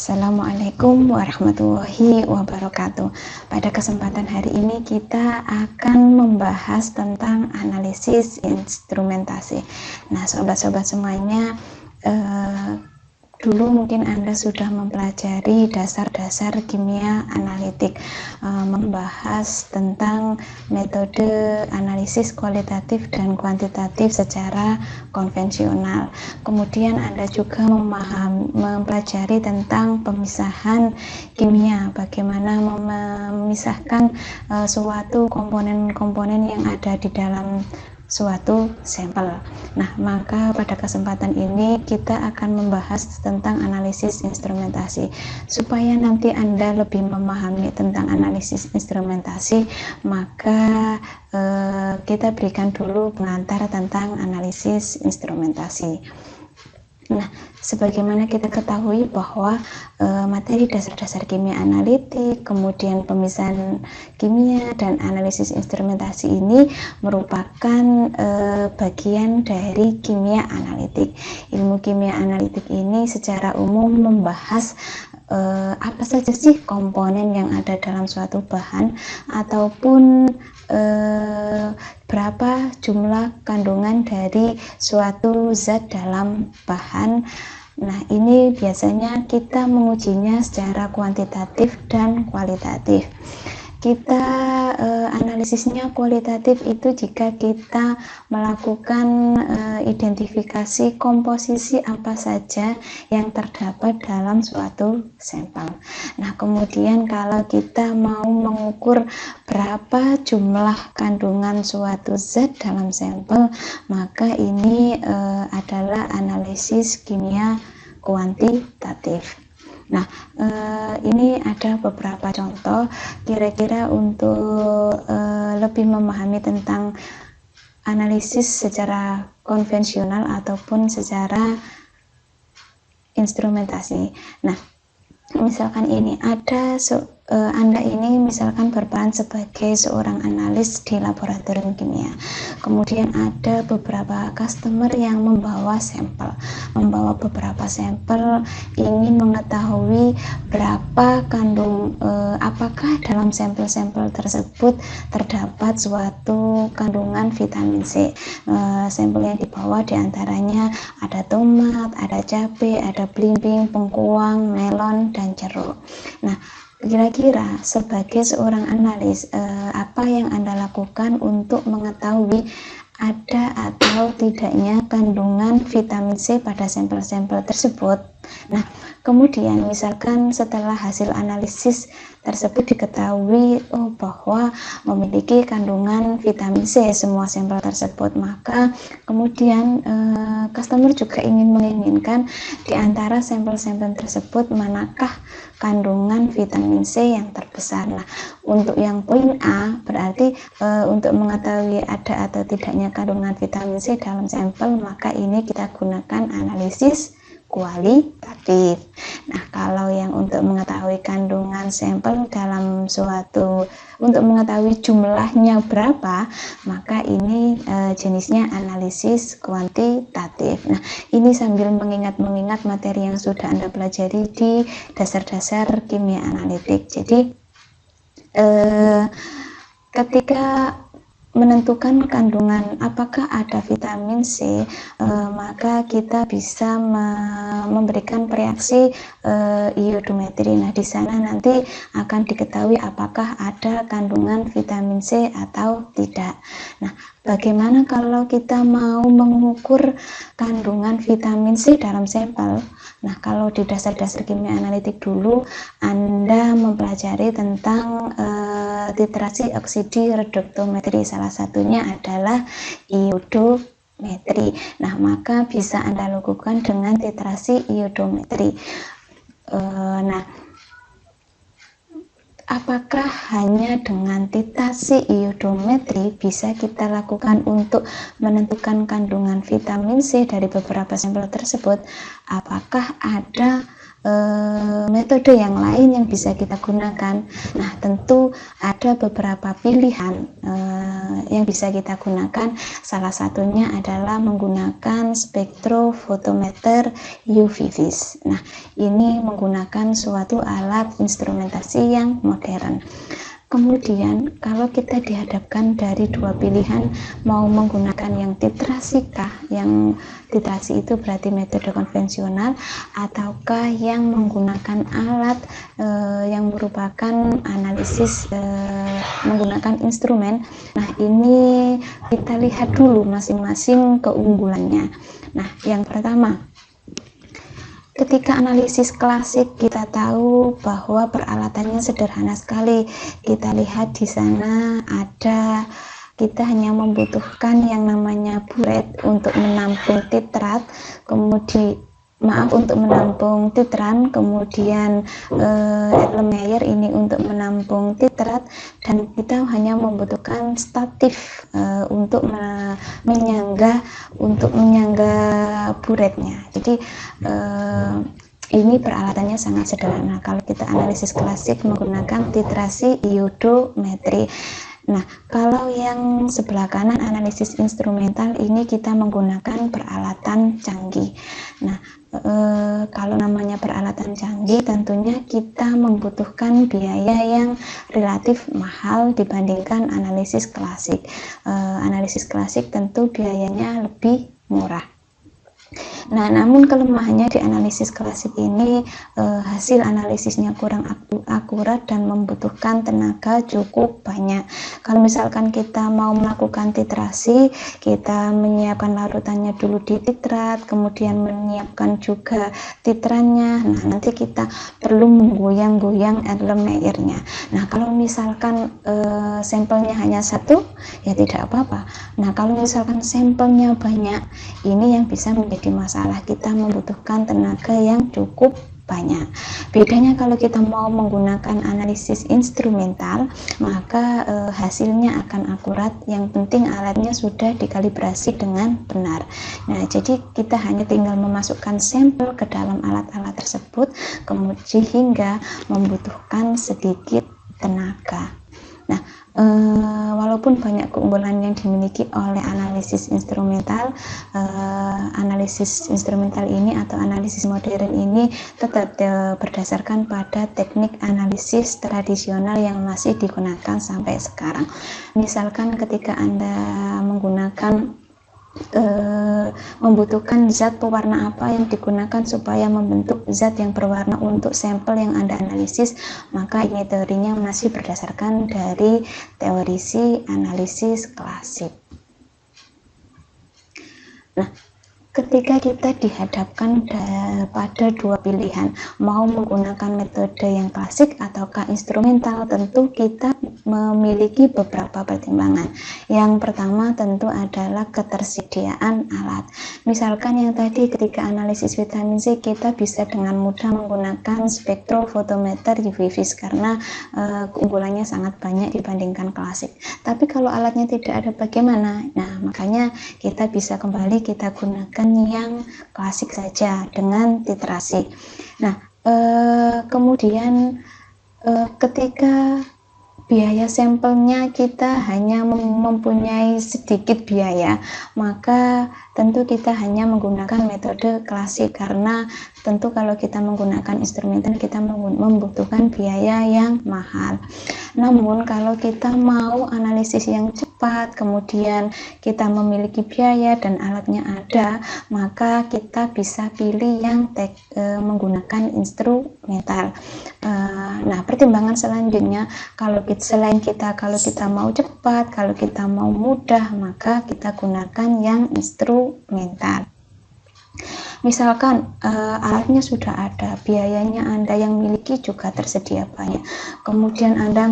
Assalamualaikum warahmatullahi wabarakatuh. Pada kesempatan hari ini kita akan membahas tentang analisis instrumentasi. Nah, sobat-sobat semuanya, dulu mungkin Anda sudah mempelajari dasar-dasar kimia analitik, membahas tentang metode analisis kualitatif dan kuantitatif secara konvensional. Kemudian Anda juga mempelajari tentang pemisahan kimia, bagaimana memisahkan suatu komponen-komponen yang ada di dalam suatu sampel. Nah, maka pada kesempatan ini kita akan membahas tentang analisis instrumentasi. Supaya nanti Anda lebih memahami tentang analisis instrumentasi, maka kita berikan dulu pengantar tentang analisis instrumentasi. Nah, sebagaimana kita ketahui bahwa materi dasar-dasar kimia analitik, kemudian pemisahan kimia dan analisis instrumentasi ini merupakan bagian dari kimia analitik. Ilmu kimia analitik ini secara umum membahas apa saja sih komponen yang ada dalam suatu bahan, ataupun berapa jumlah kandungan dari suatu zat dalam bahan. Nah, ini biasanya kita mengujinya secara kuantitatif dan kualitatif. Kita analisisnya kualitatif itu jika kita melakukan identifikasi komposisi apa saja yang terdapat dalam suatu sampel. Nah, kemudian kalau kita mau mengukur berapa jumlah kandungan suatu zat dalam sampel, maka ini adalah analisis kimia kuantitatif. Nah, ini ada beberapa contoh kira-kira untuk lebih memahami tentang analisis secara konvensional ataupun secara instrumentasi. Nah, misalkan ini ada Anda ini misalkan berperan sebagai seorang analis di laboratorium kimia. Kemudian ada beberapa customer yang membawa beberapa sampel, ingin mengetahui berapa apakah dalam sampel-sampel tersebut terdapat suatu kandungan vitamin C. Sampel yang dibawa diantaranya ada tomat, ada cabai, ada belimbing, bengkuang, melon, dan jeruk. Nah, kira-kira sebagai seorang analis, apa yang Anda lakukan untuk mengetahui ada atau tidaknya kandungan vitamin C pada sampel-sampel tersebut? Nah, kemudian misalkan setelah hasil analisis tersebut diketahui bahwa memiliki kandungan vitamin C semua sampel tersebut, maka kemudian customer juga menginginkan di antara sampel-sampel tersebut manakah kandungan vitamin C yang terbesar. Nah, untuk yang poin A berarti untuk mengetahui ada atau tidaknya kandungan vitamin C dalam sampel, maka ini kita gunakan analisis kualitatif. Nah, kalau yang untuk mengetahui kandungan sampel dalam untuk mengetahui jumlahnya berapa, maka ini jenisnya analisis kuantitatif. Nah, ini sambil mengingat materi yang sudah Anda pelajari di dasar-dasar kimia analitik. Jadi ketika menentukan kandungan apakah ada vitamin C, maka kita bisa memberikan reaksi iodometri. Nah, di sana nanti akan diketahui apakah ada kandungan vitamin C atau tidak. Nah, bagaimana kalau kita mau mengukur kandungan vitamin C dalam sampel? Nah, kalau di dasar-dasar kimia analitik dulu Anda mempelajari tentang titrasi oksidi reduktometri, salah satunya adalah iodometri. Nah, maka bisa Anda lakukan dengan titrasi iodometri. Nah, apakah hanya dengan titrasi iodometri bisa kita lakukan untuk menentukan kandungan vitamin C dari beberapa sampel tersebut? Apakah ada metode yang lain yang bisa kita gunakan? Nah, tentu ada beberapa pilihan yang bisa kita gunakan, salah satunya adalah menggunakan spektrofotometer UV-Vis. Nah, ini menggunakan suatu alat instrumentasi yang modern. Kemudian kalau kita dihadapkan dari dua pilihan, mau menggunakan yang titrasi kah, yang titrasi itu berarti metode konvensional, ataukah yang menggunakan alat yang merupakan analisis menggunakan instrumen. Nah, ini kita lihat dulu masing-masing keunggulannya. Nah, yang pertama, ketika analisis klasik kita tahu bahwa peralatannya sederhana sekali. Kita lihat di sana kita hanya membutuhkan yang namanya buret untuk menampung titrat, untuk menampung titran, kemudian Erlenmeyer ini untuk menampung titrat, dan kita hanya membutuhkan statif untuk menyangga buretnya. Jadi ini peralatannya sangat sederhana kalau kita analisis klasik menggunakan titrasi iodometri. Nah, kalau yang sebelah kanan analisis instrumental ini kita menggunakan peralatan canggih. Nah, kalau namanya peralatan canggih tentunya kita membutuhkan biaya yang relatif mahal dibandingkan analisis klasik. Analisis klasik tentu biayanya lebih murah. Nah, namun kelemahannya di analisis klasik ini hasil analisisnya kurang akurat dan membutuhkan tenaga cukup banyak. Kalau misalkan kita mau melakukan titrasi, kita menyiapkan larutannya dulu di titrat, kemudian menyiapkan juga titrannya. Nah, nanti kita perlu menggoyang-goyang Erlenmeyernya. Nah, kalau misalkan sampelnya hanya satu, ya tidak apa-apa. Nah, kalau misalkan sampelnya banyak, ini yang bisa menjadi masalah, kita membutuhkan tenaga yang cukup banyak. Bedanya kalau kita mau menggunakan analisis instrumental, maka hasilnya akan akurat, yang penting alatnya sudah dikalibrasi dengan benar. Nah, jadi kita hanya tinggal memasukkan sampel ke dalam alat-alat tersebut, kemudian hingga membutuhkan sedikit tenaga. Nah, walaupun banyak keunggulan yang dimiliki oleh analisis instrumental ini atau analisis modern ini tetap berdasarkan pada teknik analisis tradisional yang masih digunakan sampai sekarang. Misalkan ketika Anda membutuhkan zat pewarna apa yang digunakan supaya membentuk zat yang berwarna untuk sampel yang Anda analisis, maka ini teorinya masih berdasarkan dari teorisi analisis klasik. Nah, ketika kita dihadapkan pada dua pilihan, mau menggunakan metode yang klasik ataukah instrumental, tentu kita memiliki beberapa pertimbangan. Yang pertama tentu adalah ketersediaan alat. Misalkan yang tadi ketika analisis vitamin C, kita bisa dengan mudah menggunakan spektrofotometer UV-Vis karena keunggulannya sangat banyak dibandingkan klasik. Tapi kalau alatnya tidak ada, bagaimana? Nah, makanya kita bisa kembali kita gunakan yang klasik saja dengan titrasi. Nah, kemudian ketika biaya sampelnya kita hanya mempunyai sedikit biaya, maka tentu kita hanya menggunakan metode klasik, karena tentu kalau kita menggunakan instrumental kita membutuhkan biaya yang mahal. Namun kalau kita mau analisis yang cepat, kemudian kita memiliki biaya dan alatnya ada, maka kita bisa pilih yang menggunakan instrumental. Nah, pertimbangan selanjutnya, kalau kita mau cepat, kalau kita mau mudah, maka kita gunakan yang instrumental. Misalkan alatnya sudah ada, biayanya Anda yang miliki juga tersedia banyak, kemudian Anda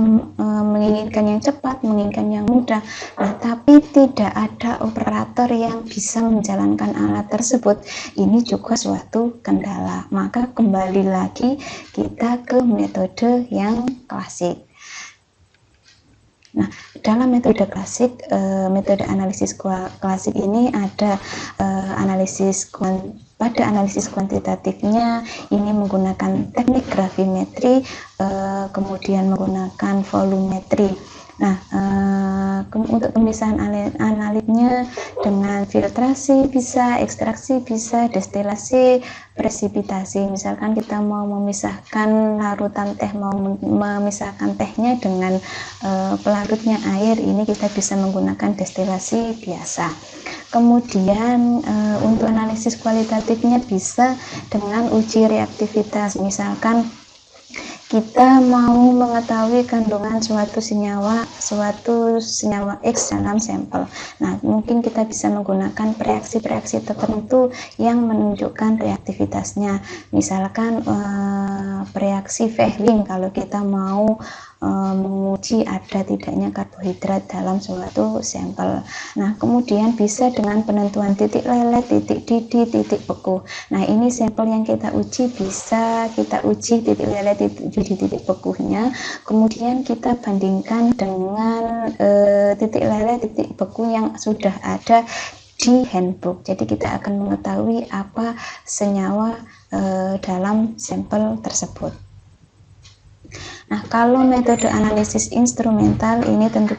menginginkan yang cepat, menginginkan yang mudah, nah tapi tidak ada operator yang bisa menjalankan alat tersebut, ini juga suatu kendala. Maka kembali lagi kita ke metode yang klasik. Nah, dalam metode klasik, metode analisis klasik ini ada pada analisis kuantitatifnya ini menggunakan teknik gravimetri, kemudian menggunakan volumetri. Nah, untuk pemisahan analitnya dengan filtrasi bisa, ekstraksi bisa, destilasi, presipitasi. Misalkan kita mau memisahkan larutan teh, mau memisahkan tehnya dengan pelarutnya air, ini kita bisa menggunakan destilasi biasa. Kemudian untuk analisis kualitatifnya bisa dengan uji reaktivitas. Misalkan kita mau mengetahui kandungan suatu senyawa X dalam sampel. Nah, mungkin kita bisa menggunakan reaksi-reaksi tertentu yang menunjukkan reaktivitasnya. Misalkan reaksi Fehling kalau kita mau menguji ada tidaknya karbohidrat dalam suatu sampel. Nah, kemudian bisa dengan penentuan titik lelet, titik didih, titik beku. Nah, ini sampel yang kita uji, bisa kita uji titik lelet, titik didih, titik bekunya. Kemudian kita bandingkan dengan titik lelet, titik beku yang sudah ada di handbook. Jadi kita akan mengetahui apa senyawa dalam sampel tersebut. Nah, kalau metode analisis instrumental ini tentu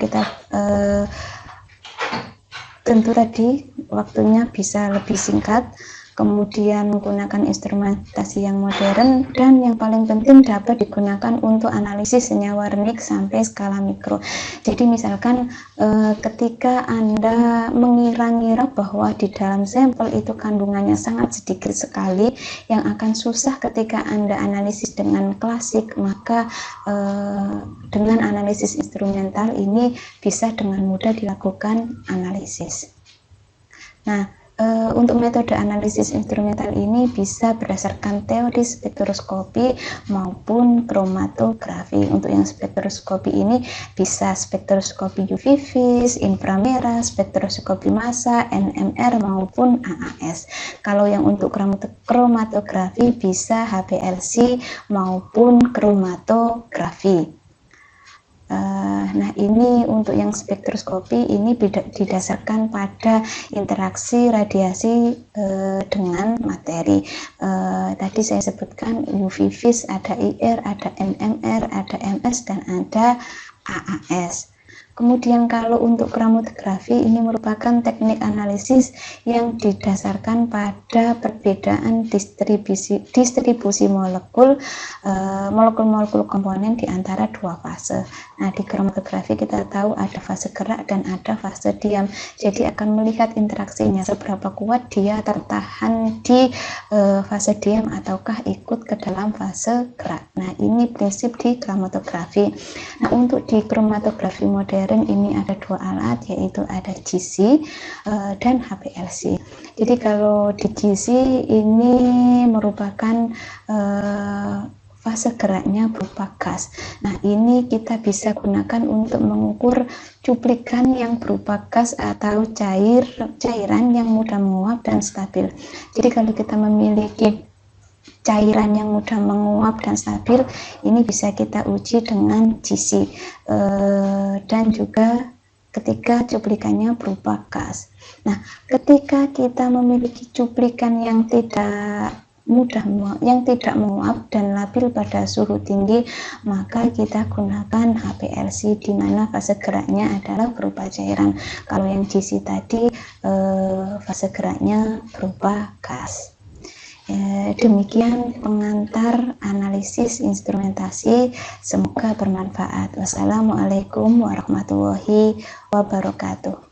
tadi waktunya bisa lebih singkat, kemudian menggunakan instrumentasi yang modern, dan yang paling penting dapat digunakan untuk analisis senyawa renik sampai skala mikro. Jadi misalkan ketika Anda mengira-ngira bahwa di dalam sampel itu kandungannya sangat sedikit sekali, yang akan susah ketika Anda analisis dengan klasik, maka dengan analisis instrumental ini bisa dengan mudah dilakukan analisis. Nah, untuk metode analisis instrumental ini bisa berdasarkan teori spektroskopi maupun kromatografi. Untuk yang spektroskopi ini bisa spektroskopi UV vis, inframerah, spektroskopi massa, NMR maupun AAS. Kalau yang untuk kromatografi bisa HPLC maupun kromatografi. Nah, ini untuk yang spektroskopi ini didasarkan pada interaksi radiasi dengan materi. Tadi saya sebutkan UV vis, ada IR, ada NMR, ada MS, dan ada AAS. Kemudian kalau untuk kromatografi ini merupakan teknik analisis yang didasarkan pada perbedaan distribusi molekul komponen di antara dua fase. Nah, di kromatografi kita tahu ada fase gerak dan ada fase diam. Jadi akan melihat interaksinya seberapa kuat dia tertahan di fase diam ataukah ikut ke dalam fase gerak. Nah, ini prinsip di kromatografi. Nah, untuk di kromatografi modern ini ada dua alat, yaitu ada GC dan HPLC. Jadi kalau di GC ini merupakan fase geraknya berupa gas. Nah, ini kita bisa gunakan untuk mengukur cuplikan yang berupa gas atau cairan yang mudah menguap dan stabil. Jadi kalau kita memiliki cairan yang mudah menguap dan stabil, ini bisa kita uji dengan GC, dan juga ketika cuplikannya berupa gas. Nah, ketika kita memiliki cuplikan yang tidak menguap dan labil pada suhu tinggi, maka kita gunakan HPLC, di mana fase geraknya adalah berupa cairan. Kalau yang GC tadi fase geraknya berupa gas. Demikian pengantar analisis instrumentasi, semoga bermanfaat. Wassalamualaikum warahmatullahi wabarakatuh.